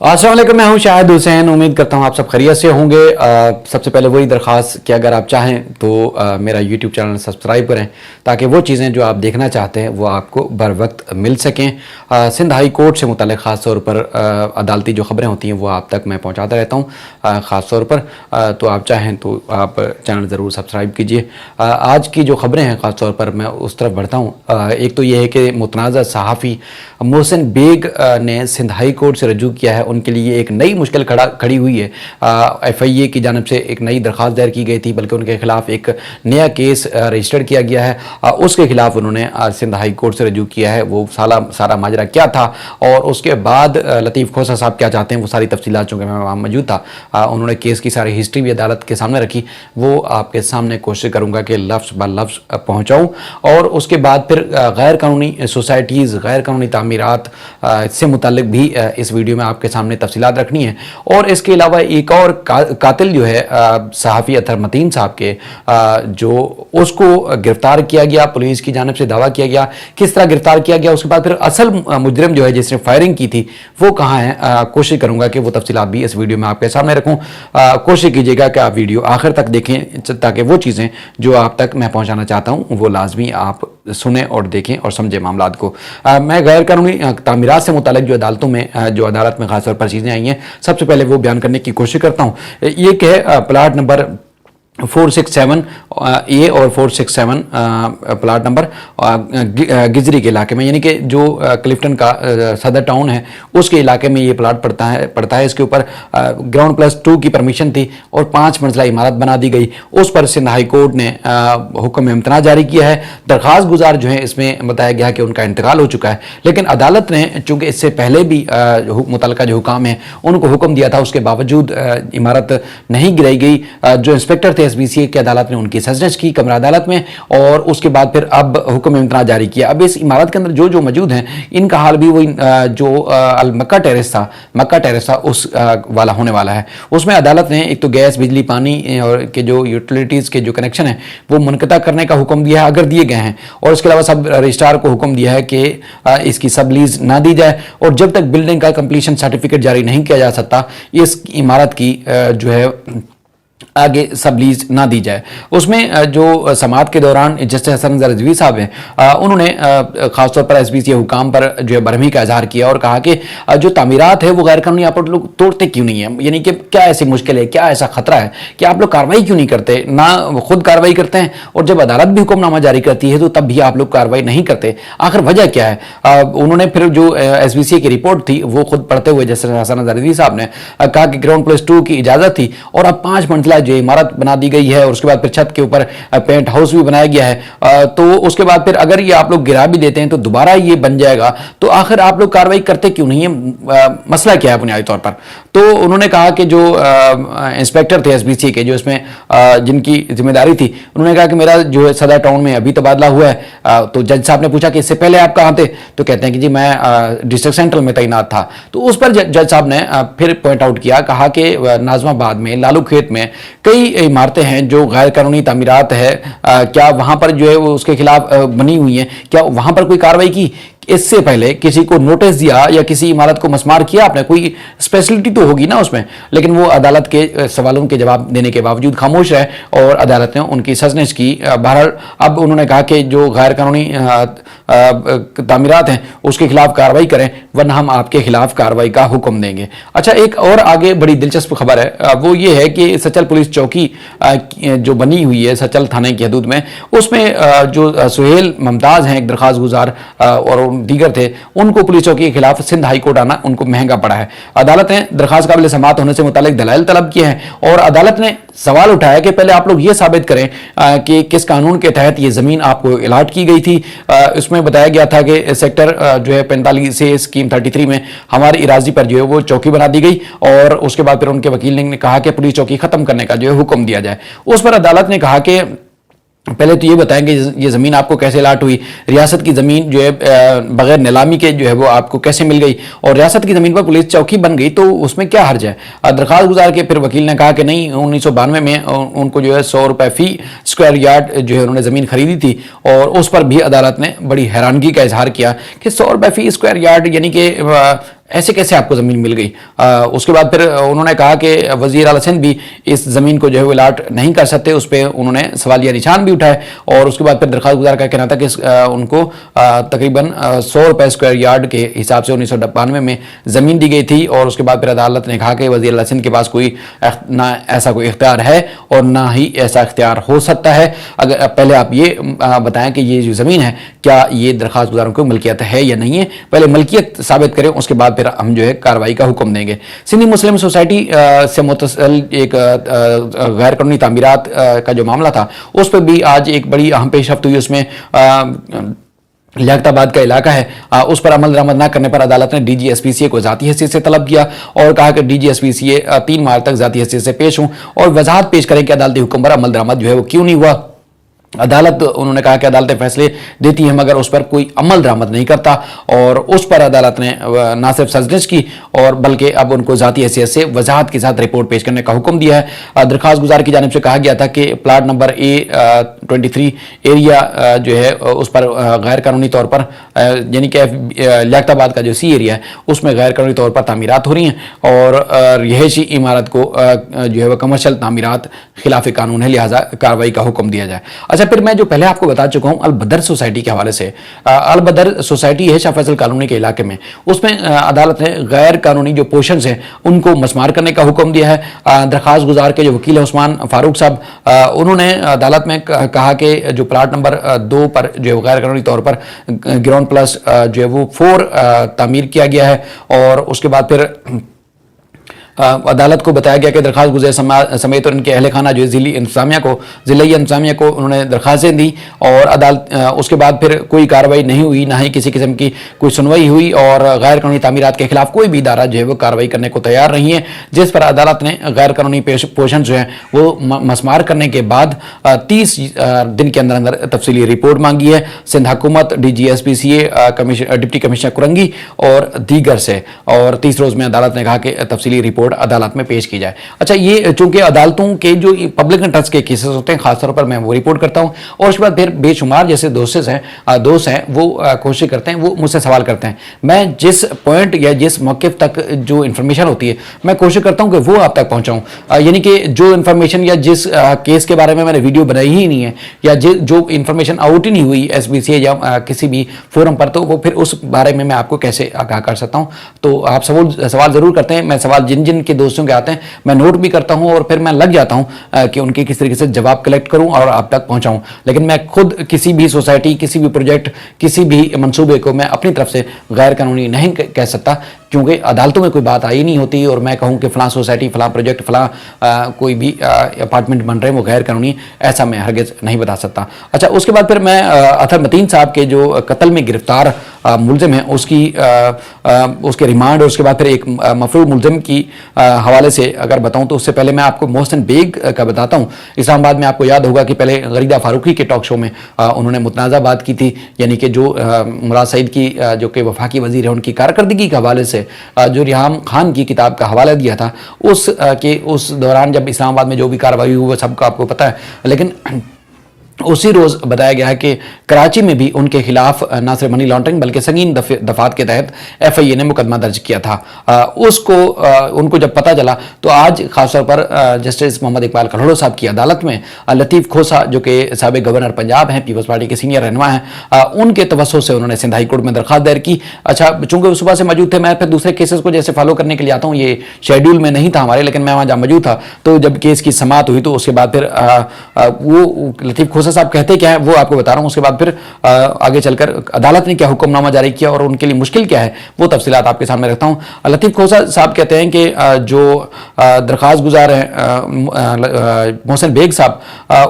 अस्सलाम वालेकुम, मैं हूं शाहिद हुसैन। उम्मीद करता हूं आप सब खैरियत से होंगे। सबसे पहले वही दरख्वास्त कि अगर आप चाहें तो मेरा यूट्यूब चैनल सब्सक्राइब करें ताकि वो चीज़ें जो आप देखना चाहते हैं वो आपको बर वक्त मिल सकें। सिंध हाई कोर्ट से मुताल्लिक़ ख़ास तौर पर अदालती जो ख़बरें होती हैं वो आप तक मैं पहुँचाता रहता हूँ ख़ास तौर पर। तो आप चाहें तो आप चैनल ज़रूर सब्सक्राइब कीजिए। आज की जो ख़बरें हैं ख़ास तौर पर मैं उस तरफ बढ़ता हूँ। एक तो ये है कि मुतनाज़ा सहाफ़ी मोहसिन बेग ने सिंध हाई कोर्ट से रजू किया है। उनके लिए एक नई मुश्किल खड़ी हुई है। FIA की जानिब से एक नई दरख्वास्त दायर की गई थी, बल्कि उनके खिलाफ एक नया केस रजिस्टर्ड किया गया है। उसके खिलाफ उन्होंने सिंध हाई कोर्ट से रजू किया है। वो सारा माजरा क्या था और उसके बाद लतीफ़ खोसा साहब क्या चाहते हैं, वो सारी तफसीलात चूँकि मैं वहाँ मौजूद था, उन्होंने केस की सारी हिस्ट्री भी अदालत के सामने रखी। वो आपके सामने कोशिश करूँगा कि लफ्ज़ ब लफ्ज़ पहुँचाऊँ। और उसके बाद फिर गैर कानूनी सोसाइटीज़, गैर कानूनी तामीरात से मुताल्लिक़ भी इस वीडियो में आपके सामने तफसीलात रखनी है। और इसके अलावा एक और कातिल जो है सहाफ़ी अतहर मतीन साहब के, जो उसको गिरफ़्तार किया गया, पुलिस की जानिब से दावा किया गया, किस तरह गिरफ़्तार किया गया, उसके बाद फिर असल मुजरिम जो है जिसने फायरिंग की थी वो कहाँ है। कोशिश करूँगा कि वो तफसीलात भी इस वीडियो में आपके सामने रखूँ। कोशिश कीजिएगा कि आप वीडियो आखिर तक देखें ताकि वो चीज़ें जो आप तक मैं पहुँचाना चाहता हूँ वो लाजमी आप सुने और देखें और समझें मामलात को। मैं गैर कानूनी तामीरात से मुताल्लिक़ जो अदालतों में जो अदालत में ख़ास तौर पर चीज़ें आई हैं, सबसे पहले वो बयान करने की कोशिश करता हूँ। ये कि प्लाट नंबर 467 ए और 467 प्लाट नंबर गिजरी के इलाके में, यानी कि जो क्लिफ्टन का सदर टाउन है उसके इलाके में ये प्लाट पड़ता है। इसके ऊपर ग्राउंड +2 की परमिशन थी और 5 मंजिला इमारत बना दी गई। उस पर सिंध हाई कोर्ट ने हुक्म इम्तना जारी किया है। दरख्वास्त गुजार जो है इसमें बताया गया कि उनका इंतकाल हो चुका है, लेकिन अदालत ने चूँकि इससे पहले भी मुतल्लिका जो हुकाम है उनको हुक्म दिया था, उसके बावजूद इमारत नहीं गिराई गई। जो इंस्पेक्टर थे SBCA की अदालत ने उनकी सर्जरी की कमरा अदालत में, और उसके बाद फिर अब हुक्म इम्तना जारी किया। अब इस इमारत के अंदर जो मौजूद हैं इनका हाल भी वही जो मक्का टेरेस था उस वाला होने वाला है। उसमें अदालत ने एक तो गैस, बिजली, पानी और के जो यूटिलिटीज़ के जो कनेक्शन है वो मुनक़ता करने का हुक्म दिया है अगर दिए गए हैं, और इसके अलावा सब रजिस्ट्रार को हुक्म दिया है कि इसकी सब लीज ना दी जाए, और जब तक बिल्डिंग का कंप्लीशन सर्टिफिकेट जारी नहीं किया जा सकता इस इमारत की जो है आगे सब लीज ना दी जाए। उसमें जो समाअत के दौरान जस्टिस हसन रिजवी साहब हैं, उन्होंने ख़ासतौर पर SBCA हुकाम पर जो है बरहमी का इजहार किया और कहा कि जो तामीरात है वो गैर कानूनी आप लोग तोड़ते क्यों नहीं है, यानी कि क्या ऐसी मुश्किल है, क्या ऐसा खतरा है कि आप लोग कार्रवाई क्यों नहीं करते, ना खुद कार्रवाई करते हैं और जब अदालत भी हुक्मनामा जारी करती है तो तब भी आप लोग कार्रवाई नहीं करते, आखिर वजह क्या है। उन्होंने फिर जो SBCA की रिपोर्ट थी वो खुद पढ़ते हुए जस्टिस हसन रिजवी साहब ने कहा कि ग्राउंड +2 की इजाज़त थी और अब 5 मंजिला जो इमारत बना दी गई है और उसके बाद फिर छत के ऊपर पेंट हाउस भी बनाया गया है। तो उसके बाद फिर अगर ये आप लोग गिरा भी देते हैं तो दोबारा ये बन जाएगा, तो आखिर आप लोग कार्रवाई करते क्यों नहीं है, मसला क्या है बुनियादी तौर पर। तो उन्होंने कहा कि जो इंस्पेक्टर थे SBCA के, जो इसमें जिनकी जिम्मेदारी थी, उन्होंने कहा कि मेरा जो है सदर टाउन में अभी तबादला हुआ है। तो जज साहब ने पूछा कि इससे पहले आप कहाँ थे, तो कहते हैं कि जी मैं डिस्ट्रिक्ट सेंट्रल में तैनात था। तो उस पर जज साहब ने फिर पॉइंट आउट किया, कहा कि नाजमाबाद में, लालू खेत में कई इमारतें हैं जो गैर कानूनी तामीरात है, क्या वहाँ पर जो है वो उसके खिलाफ बनी हुई हैं, क्या वहाँ पर कोई कार्रवाई की, इससे पहले किसी को नोटिस दिया या किसी इमारत को मस्मार किया आपने, कोई स्पेशलिटी तो होगी ना उसमें। लेकिन वो अदालत के सवालों के जवाब देने के बावजूद खामोश रहे और अदालत ने उनकी सजनिश की। बहरहाल अब उन्होंने कहा कि जो गैर कानूनी तामीरात हैं उसके खिलाफ कार्रवाई करें वरना हम आपके खिलाफ कार्रवाई का हुक्म देंगे। अच्छा, एक और आगे बड़ी दिलचस्प खबर है, वो ये है कि सचल पुलिस चौकी जो बनी हुई है सचल थाने की हदूद में, उसमें जो सुहेल मुमताज़ हैं एक दरख्वास्त गुजार और दीगर थे, उनको पुलिस चौकी के खिलाफ सिंध हाई कोर्ट आना उनको महंगा पड़ा है। अदालत ने दरख्वास्त काबिल समाअत होने से मुतालिक दलाइल तलब किए हैं और अदालत ने सवाल उठाया कि पहले आप लोग ये साबित करें कि किस कानून के तहत ये ज़मीन आपको अलाट की गई थी। इसमें बताया गया था कि सेक्टर जो है 45 से स्कीम 33 में हमारी इराजी पर जो है वो चौकी बना दी गई, और उसके बाद फिर उनके वकील ने कहा कि पुलिस चौकी ख़त्म करने का जो है हुक्म दिया जाए। उस पर अदालत ने कहा कि पहले तो ये बताएंगे ये ज़मीन आपको कैसे अलाट हुई, रियासत की ज़मीन जो है बगैर नीलामी के जो है वो आपको कैसे मिल गई, और रियासत की ज़मीन पर पुलिस चौकी बन गई तो उसमें क्या हर्ज है। दरख्वास्त गुजार के फिर वकील ने कहा कि नहीं, 1992 में उनको जो है 100 रुपये फी स्क्वायर यार्ड जो है उन्होंने ज़मीन खरीदी थी, और उस पर भी अदालत ने बड़ी हैरानगी का इजहार किया कि 100 रुपये फी स्क्वायर यार्ड, यानी कि ऐसे कैसे आपको ज़मीन मिल गई? उसके बाद फिर उन्होंने कहा कि वज़ीर आला सिंध भी इस ज़मीन को जो है वो अलाट नहीं कर सकते, उस पर उन्होंने सवालिया निशान भी उठाए। और उसके बाद फिर दरख्वास्त गुजार का कहना था कि उनको तकरीबन 100 रुपये स्क्वायर यार्ड के हिसाब से 1992 में ज़मीन दी गई थी। और उसके बाद फिर अदालत ने कहा कि वज़ीर आला सिंध के पास कोई ना ऐसा कोई इख्तियार है और ना ही ऐसा इख्तियार हो सकता है। अगर पहले आप ये बताएं कि ये जो ज़मीन है क्या ये दरख्वास्त गुजारों की मलकियत है या नहीं है, पहले मलकियत साबित करें, उसके बाद फिर हम जो है कार्रवाई का हुक्म देंगे। सिंधी मुस्लिम सोसाइटी से मुतसल एक गैर कानूनी तामीरात का जो मामला था उस पर भी आज एक बड़ी अहम पेशरफ्त हुई। उसमें लियाकताबाद का इलाका है, उस पर अमल दरामद न करने पर अदालत ने DGSPCA को ज़ाती हैसियत से तलब किया और कहा कि DGSPCA 3 मार्च तक ज़ाती हैसियत से पेश हों और वजाहत पेश करें कि अदालती हुक्म पर अमल दरामद जो है वो क्यों नहीं हुआ। अदालत, उन्होंने कहा कि अदालतें फैसले देती हैं मगर उस पर कोई अमल दरामद नहीं करता और उस पर अदालत ने ना सिर्फ सजनिश की और बल्कि अब उनको ज़ाती हैसियत से वजाहत के साथ रिपोर्ट पेश करने का हुक्म दिया है। दरख्वास्त गुजार की जानिब से कहा गया था कि प्लाट नंबर A23 एरिया जो है उस पर गैर कानूनी तौर पर यानी कि लियाकताबाद का जो C एरिया है उसमें गैर कानूनी तौर पर तामीरात हो रही हैं और रिहायशी इमारत को जो है वह कमर्शल तामीरात खिलाफ कानून है, लिहाजा कार्रवाई का हुक्म दिया जाए। अच्छा, फिर मैं जो पहले आपको बता चुका हूं अल बदर सोसाइटी के हवाले से, अल बदर सोसाइटी है शाह फैसल कॉलोनी के इलाके में, उसमें अदालत ने गैर कानूनी जो पोर्शंस हैं उनको मसमार करने का हुक्म दिया है। दरख्वास्त गुजार के जो वकील है उस्मान फारूक साहब, उन्होंने अदालत में कहा कि जो प्लाट नंबर 2 पर जो गैर कानूनी तौर पर ग्राउंड प्लस जो है वो 4 तामीर किया गया है और उसके बाद फिर अदालत को बताया गया कि दरख्वास्त गुज़र समेत और इनके अहल खाना जो ज़िली इंतज़ामिया को उन्होंने दरख्वास्तें दी और अदालत उसके बाद फिर कोई कार्रवाई नहीं हुई, ना ही किसी किस्म की कोई सुनवाई हुई और गैर कानूनी तामीरात के खिलाफ कोई भी इदारा जो है वो कार्रवाई करने को तैयार नहीं है, जिस पर अदालत ने गैर कानूनी पोर्शन जो है वो मसमार करने के बाद 30 दिन के अंदर अंदर तफसीली रिपोर्ट मांगी है सिंध हुकूमत, DGSPCA, डिप्टी कमिश्नर कुरंगी और दीगर से, और 30 रोज़ में अदालत ने कहा कि तफसीली रिपोर्ट अदालत में पेश की जाए। अच्छा, ये चूंकि अदालतों के जो पब्लिक इंटरेस्ट के केसेस होते हैं खासतौर पर मैं वो रिपोर्ट करता हूं और उसके बाद फिर बेशुमार जैसे दोस्त हैं वो कोशिश करते हैं, वो मुझसे सवाल करते हैं। मैं जिस पॉइंट या जिस मौक़िफ़ तक जो इन्फॉर्मेशन होती है मैं कोशिश करता हूं कि वो आप तक पहुंचाऊं, यानी कि जो इन्फॉर्मेशन या जिस केस के बारे में मैंने वीडियो बनाई ही नहीं है या जो इन्फॉर्मेशन आउट ही नहीं हुई SBCA या किसी भी फोरम पर, तो वो फिर उस बारे में मैं आपको कैसे आगाह कर सकता हूं। तो आप सवाल ज़रूर करते हैं, मैं सवाल जिन के दोस्तों के आते हैं मैं नोट भी करता हूं और फिर मैं लग जाता हूं कि उनके किस तरीके से जवाब कलेक्ट करूं और आप तक पहुंचाऊं। लेकिन मैं खुद किसी भी सोसाइटी, किसी भी प्रोजेक्ट, किसी भी मंसूबे को मैं अपनी तरफ से गैर कानूनी नहीं कह सकता, क्योंकि अदालतों में कोई बात आई नहीं होती और मैं कहूं कि फलां सोसाइटी, फलां प्रोजेक्ट, फलां कोई भी अपार्टमेंट बन रहे हैं वो गैर कानूनी, ऐसा मैं हरगिज़ नहीं बता सकता। अच्छा, उसके बाद फिर मैं अतर मतीन साहब के जो कत्ल में गिरफ्तार मुलजिम है उसके रिमांड और उसके बाद फिर एक मफरूर मुलजिम की हवाले से अगर बताऊं तो उससे पहले मैं आपको मोहसिन बेग का बताता हूं। इस्लामाबाद में आपको याद होगा कि पहले गरीदा फारूकी के टॉक शो में उन्होंने मुतनाज़ा बात की थी, यानी कि जो मुराद सईद की जो कि वफाकी वज़ीर है उनकी कारकर्दगी के हवाले से जो रिहाम खान की किताब का हवाला दिया था उस दौरान जब इस्लामाबाद में जो भी कार्रवाई हुई वो सबको आपको पता है। लेकिन उसी रोज़ बताया गया है कि कराची में भी उनके खिलाफ न सिर्फ मनी लॉन्ड्रिंग बल्कि संगीन दफात के तहत FIA ने मुकदमा दर्ज किया था। उनको जब पता चला तो आज खासतौर पर जस्टिस मोहम्मद इकबाल कल्हड़ो साहब की अदालत में लतीफ़ खोसा जो कि साबिक़ गवर्नर पंजाब हैं, पीपल्स पार्टी के सीनियर रहनुमा हैं, उनके तवस्सुस से उन्होंने सिंध हाई कोर्ट में दरख्वास्त दायर की। अच्छा, चूंकि सुबह से मौजूद थे, मैं फिर दूसरे केसेस को जैसे फॉलो करने के लिए आता हूँ, ये शेड्यूल में नहीं था हमारे, लेकिन मैं वहाँ जहाँ मौजूद था तो जब केस की समाअत हुई तो उसके बाद फिर वो लतीफ़ खोसा साहब कहते क्या है वो आपको बता रहा हूं। उसके बाद फिर आगे चलकर अदालत ने क्या हुक्मनामा जारी किया और उनके लिए मुश्किल क्या है वो तफसीलात आपके सामने रखता हूं। लतीफ़ खोसा साहब कहते हैं कि जो दरख्वास्त गुजार हैं मोहसिन बेग साहब,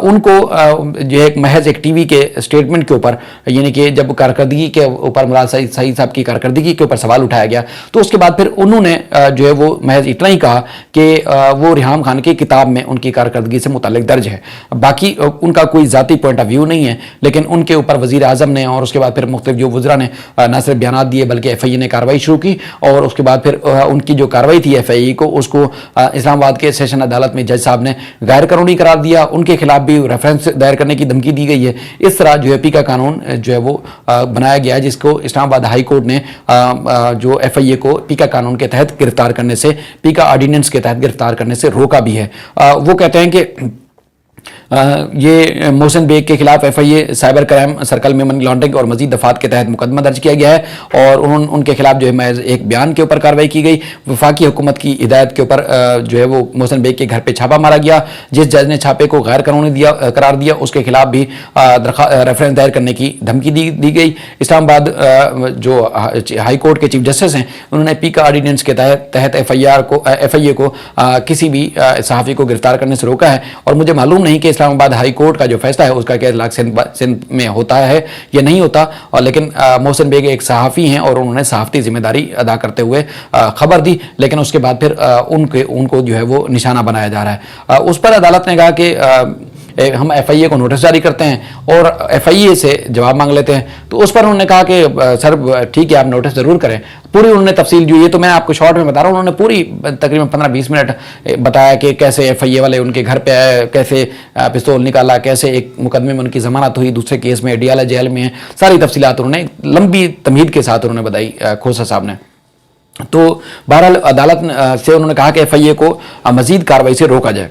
उनको जो एक महज एक TV के स्टेटमेंट के ऊपर, यानी कि जब कारकर्दगी के ऊपर मुराद सईद साहब की कारकर्दगी के ऊपर सवाल उठाया गया तो उसके बाद फिर उन्होंने जो है वो महज इतना ही कहा कि वो रिहाम खान की किताब में उनकी कारकर्दगी से मुताल्लिक दर्ज है, बाकी उनका कोई ज़ाती ذاتی پوائنٹ آف ویو نہیں ہے، لیکن ان کے اوپر وزیر اعظم نے اور اس کے بعد پھر مختلف جو وزراء نے نہ صرف بیانات دیے بلکہ ایف آئی اے نے کارروائی شروع کی، اور اس کے بعد پھر ان کی جو کارروائی تھی ایف آئی اے کو، اس کو اسلام آباد کے سیشن عدالت میں جج صاحب نے غیر قانونی قرار دیا، ان کے خلاف بھی ریفرنس دائر کرنے کی دھمکی دی گئی ہے۔ اس طرح جو ہے پی کا قانون جو ہے وہ بنایا گیا ہے، جس کو اسلام آباد ہائی کورٹ نے جو ایف آئی اے کو پی کا قانون کے تحت گرفتار کرنے سے، پی کا آرڈیننس کے تحت گرفتار کرنے سے روکا بھی ہے۔ وہ کہتے ہیں کہ یہ محسن بیگ کے خلاف F I A cyber crime circle میں منی لانڈرنگ اور مزید دفعات کے تحت مقدمہ درج کیا گیا ہے، اور ان کے خلاف جو ہے محض ایک بیان کے اوپر کارروائی کی گئی۔ وفاقی حکومت کی ہدایت کے اوپر جو ہے وہ محسن بیگ کے گھر پہ چھاپا مارا گیا، جس جج نے چھاپے کو غیر قانونی قرار دیا اس کے خلاف بھی ریفرنس دائر کرنے کی دھمکی دی گئی۔ اسلام آباد جو ہائی کورٹ کے چیف جسٹس ہیں، انہوں نے پی کا آرڈیننس کے تحت ایف آئی اے کو کسی بھی صحافی کو گرفتار کرنے سے روکا ہے، اور مجھے معلوم نہیں کہ اسلام آباد ہائی کورٹ کا جو فیصلہ ہے اس کا کیا اطلاق سندھ میں ہوتا ہے یا نہیں ہوتا، اور لیکن محسن بیگ ایک صحافی ہیں اور انہوں نے صحافتی ذمہ داری ادا کرتے ہوئے خبر دی، لیکن اس کے بعد پھر ان کو جو ہے وہ نشانہ بنایا جا رہا ہے۔ اس پر عدالت نے کہا کہ ہم ایف آئی اے کو نوٹس جاری کرتے ہیں اور ایف آئی اے سے جواب مانگ لیتے ہیں، تو اس پر انہوں نے کہا کہ سر ٹھیک ہے آپ نوٹس ضرور کریں۔ پوری انہوں نے تفصیل جو یہ تو میں آپ کو شارٹ میں بتا رہا ہوں، انہوں نے پوری تقریباً 15-20 منٹ بتایا کہ کیسے ایف آئی اے والے ان کے گھر پہ آئے، کیسے پستول نکالا، کیسے ایک مقدمے میں ان کی ضمانت ہوئی، دوسرے کیس میں ڈیالہ جیل میں ہیں، ساری تفصیلات انہوں نے لمبی تمہید کے ساتھ انہوں نے بتائی کھوسا صاحب نے۔ تو بہرحال عدالت سے انہوں نے کہا کہ ایف آئی اے کو مزید کارروائی سے روکا جائے،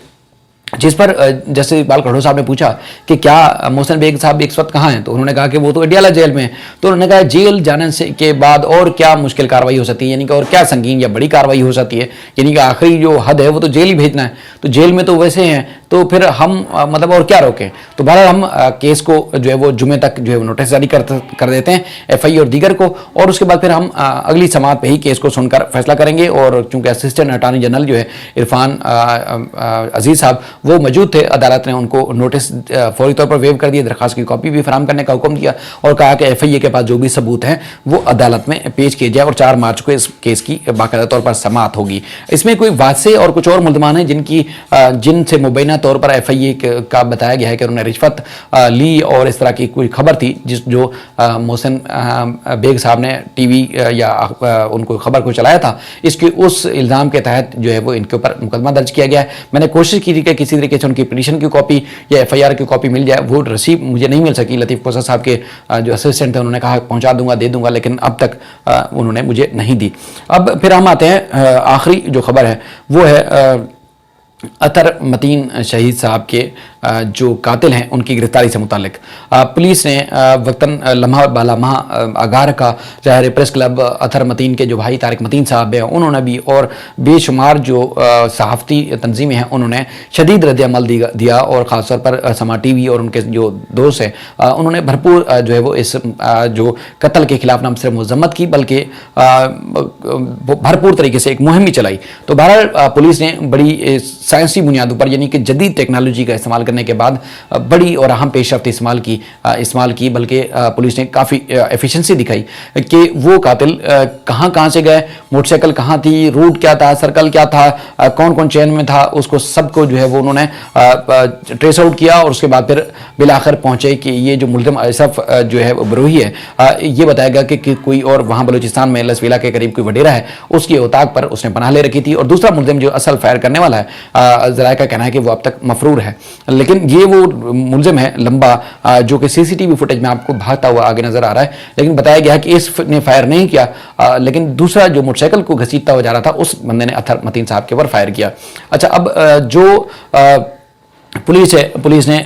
جس پر جیسے اقبال کھڑو صاحب نے پوچھا کہ کیا محسن بیگ صاحب اس وقت کہاں ہیں، تو انہوں نے کہا کہ وہ تو اڈیالہ جیل میں ہیں۔ تو انہوں نے کہا جیل جانے سے کے بعد اور کیا مشکل کارروائی ہو سکتی ہے، یعنی کہ اور کیا سنگین یا بڑی کارروائی ہو سکتی ہے، یعنی کہ آخری جو حد ہے وہ تو جیل ہی بھیجنا ہے، تو جیل میں تو ویسے ہیں، تو پھر ہم مطلب اور کیا روکیں۔ تو بہرحال ہم کیس کو جو ہے وہ جمعے تک جو ہے نوٹس جاری کر دیتے ہیں ایف آئی اے اور دیگر کو، اور اس کے بعد پھر ہم اگلی سماعت پہ ہی کیس کو سن کر فیصلہ کریں گے۔ اور چونکہ اسسٹنٹ اٹارنی جنرل جو ہے عرفان عزیز صاحب وہ موجود تھے، عدالت نے ان کو نوٹس فوری طور پر ویو کر دیا، درخواست کی کاپی بھی فراہم کرنے کا حکم دیا، اور کہا کہ ایف آئی اے کے پاس جو بھی ثبوت ہیں وہ عدالت میں پیش کیے جائے، اور 4 مارچ کو اس کیس کی باقاعدہ طور پر سماعت ہوگی۔ اس میں کوئی واضح اور کچھ اور ملزمان ہیں جن سے مبینہ طور پر ایف آئی اے کا بتایا گیا ہے کہ انہوں نے رشوت لی، اور اس طرح کی کوئی خبر تھی جو محسن بیگ صاحب نے ٹی وی یا ان کو خبر کو چلایا تھا، اس الزام کے تحت جو ہے وہ ان کے اوپر مقدمہ درج کیا گیا ہے۔ میں نے کوشش کی تھی کہ کسی طریقے سے ان کی پٹیشن کی کاپی یا ایف آئی آر کی کاپی مل جائے، وہ رسیپ مجھے نہیں مل سکی۔ لطیف کوسا صاحب کے جو اسسٹنٹ تھے انہوں نے کہا پہنچا دوں گا، دے دوں گا، لیکن اب تک انہوں نے مجھے نہیں دی۔ اب پھر ہم آتے ہیں آخری جو خبر ہے وہ ہے اطہر متین شہید صاحب کے جو قاتل ہیں ان کی گرفتاری سے متعلق پولیس نے وقتاً لمحہ بالامہ آگاہ رکھا۔ ظاہر پریس کلب اطہر متین کے جو بھائی طارق متین صاحب ہیں انہوں نے بھی، اور بے شمار جو صحافتی تنظیمیں ہیں انہوں نے شدید رد عمل دیا، اور خاص طور پر سما ٹی وی اور ان کے جو دوست ہیں انہوں نے بھرپور جو ہے وہ اس جو قتل کے خلاف نہ صرف مذمت کی بلکہ بھرپور طریقے سے ایک مہم بھی چلائی۔ تو بہرحال پولیس نے بڑی سائنسی بنیادوں پر، یعنی کہ جدید ٹیکنالوجی کا استعمال کرنے کے بعد بڑی اور اہم پیش رفت استعمال کی بلکہ پولیس نے کافی ایفیشنسی دکھائی کہ وہ قاتل کہاں سے گئے، موٹر سائیکل کہاں تھی، روٹ کیا تھا، سرکل کیا تھا، کون کون چین میں تھا، اس کو سب کو جو ہے وہ انہوں نے ٹریس آؤٹ کیا، اور اس کے بعد پھر بالآخر پہنچے کہ یہ جو ملزم اشرف جو ہے بروہی ہے، یہ بتایا گیا کہ کوئی اور وہاں بلوچستان میں لسویلا کے قریب کوئی وڈیرا ہے، اس کی اوطاق پر اس نے پناہ لے رکھی تھی، اور دوسرا ملزم جو اصل فائر کرنے والا ہے ذرائع کا کہنا ہے کہ وہ اب تک مفرور ہے، لیکن یہ وہ ملزم ہے لمبا جو کہ سی سی ٹی وی فوٹیج میں آپ کو بھاگتا ہوا آگے نظر آ رہا ہے، لیکن بتایا گیا ہے کہ اس نے فائر نہیں کیا، لیکن دوسرا جو موٹر سائیکل کو گھسیٹتا ہوا جا رہا تھا اس بندے نے اطہر متین صاحب کے اوپر فائر کیا۔ اچھا، اب جو پولیس نے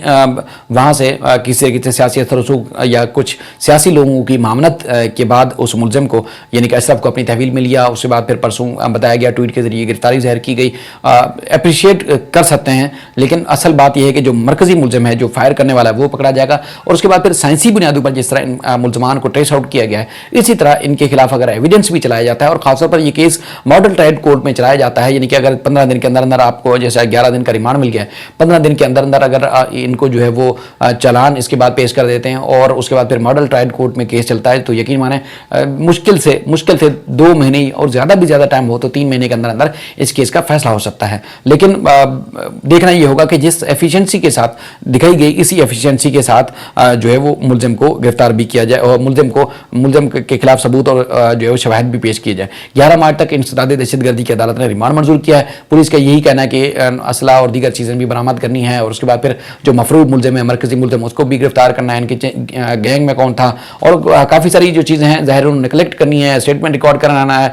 وہاں سے کسی سیاسی اثر رسوخ یا کچھ سیاسی لوگوں کی معاونت کے بعد اس ملزم کو یعنی کہ اشرف کو اپنی تحویل میں لیا، اس کے بعد پھر پرسوں بتایا گیا ٹویٹ کے ذریعے گرفتاری ظاہر کی گئی۔ اپریشیٹ کر سکتے ہیں، لیکن اصل بات یہ ہے کہ جو مرکزی ملزم ہے جو فائر کرنے والا ہے وہ پکڑا جائے گا، اور اس کے بعد پھر سائنسی بنیادوں پر جس طرح ان ملزمان کو ٹریس آؤٹ کیا گیا ہے اسی طرح ان کے خلاف اگر ایویڈنس بھی چلایا جاتا ہے، اور خاص طور پر یہ کیس ماڈل ٹرائل کورٹ میں چلایا جاتا ہے، یعنی کہ اگر 15 دن کے اندر آپ کو جیسے 11 دن کا ریمانڈ مل گیا ہے، 15 دن دن کے اندر اندر اگر ان کو جو ہے وہ چلان اس کے بعد پیش کر دیتے ہیں اور اس کے بعد پھر ماڈل ٹرائل کورٹ میں کیس چلتا ہے تو یقین مانیں مشکل سے 2 مہینے اور زیادہ بھی زیادہ ٹائم ہو تو 3 مہینے کے اندر اندر اس کیس کا فیصلہ ہو سکتا ہے. لیکن دیکھنا یہ ہوگا کہ جس ایفیشنسی کے ساتھ دکھائی گئی اسی ایفیشنسی کے ساتھ جو ہے وہ ملزم کو گرفتار بھی کیا جائے اور ملزم کے خلاف ثبوت اور جو ہے وہ شواہد بھی پیش کیے جائے. 11 مارچ تک انسداد دہشت گردی کی عدالت نے ریمانڈ منظور کیا ہے. پولیس کا یہی کہنا ہے کہ اسلحہ اور دیگر چیزیں بھی برآمد کرنی ہے اور اس کے بعد پھر جو مفروض ملزم ہے مرکزی ملزم اس کو بھی گرفتار کرنا ہے, ان کے گینگ میں کون تھا اور کافی ساری جو چیزیں ہیں ظاہر انہوں نے کلیکٹ کرنی ہے, اسٹیٹمنٹ ریکارڈ کرانا ہے,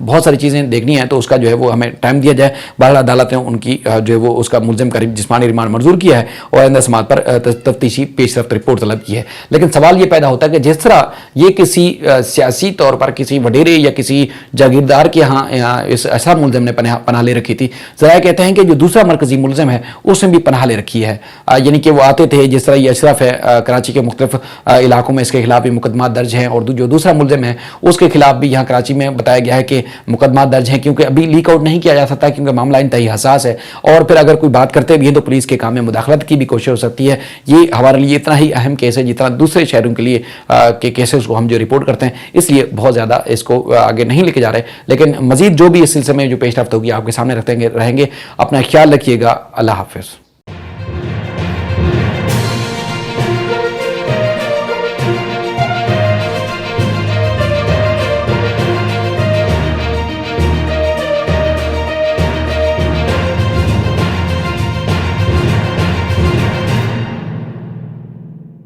بہت ساری چیزیں دیکھنی ہیں تو اس کا جو ہے وہ ہمیں ٹائم دیا جائے. بہرحال عدالت نے ان کی جو ہے وہ اس کا ملزم کا جسمانی ریمانڈ منظور کیا ہے اور آئندہ سماعت پر تفتیشی پیش رفت رپورٹ طلب کی ہے. لیکن سوال یہ پیدا ہوتا ہے کہ جس طرح یہ کسی سیاسی طور پر کسی وڈیرے یا کسی جاگیردار کے ہاں اس ایسا ملزم نے پناہ لے رکھی تھی, ذرائع کہتے ہیں کہ جو دوسرا مرکزی ملزم ہے اس نے بھی پناہ لے رکھی ہے. یعنی کہ وہ آتے تھے, جس طرح یہ اشرف ہے کراچی کے مختلف علاقوں میں اس کے خلاف بھی مقدمات درج ہیں اور جو دوسرا ملزم ہے اس کے خلاف بھی یہاں کراچی میں بتایا گیا ہے کہ مقدمات درج ہیں, کیونکہ ابھی لیک آؤٹ نہیں کیا جا سکتا کیونکہ معاملہ انتہائی حساس ہے اور پھر اگر کوئی بات کرتے بھی ہیں تو پولیس کے کام میں مداخلت کی بھی کوشش ہو سکتی ہے. یہ ہمارے لیے اتنا ہی اہم کیس ہے جتنا دوسرے شہروں کے لیے کے کیسز کو ہم جو رپورٹ کرتے ہیں, اس لیے بہت زیادہ اس کو آگے نہیں لے کے جا رہے. لیکن مزید جو بھی اس سلسلے میں جو پیش رفت ہوگی آپ کے سامنے رہیں گے. اپنا خیال رکھیے گا. اللہ حافظ.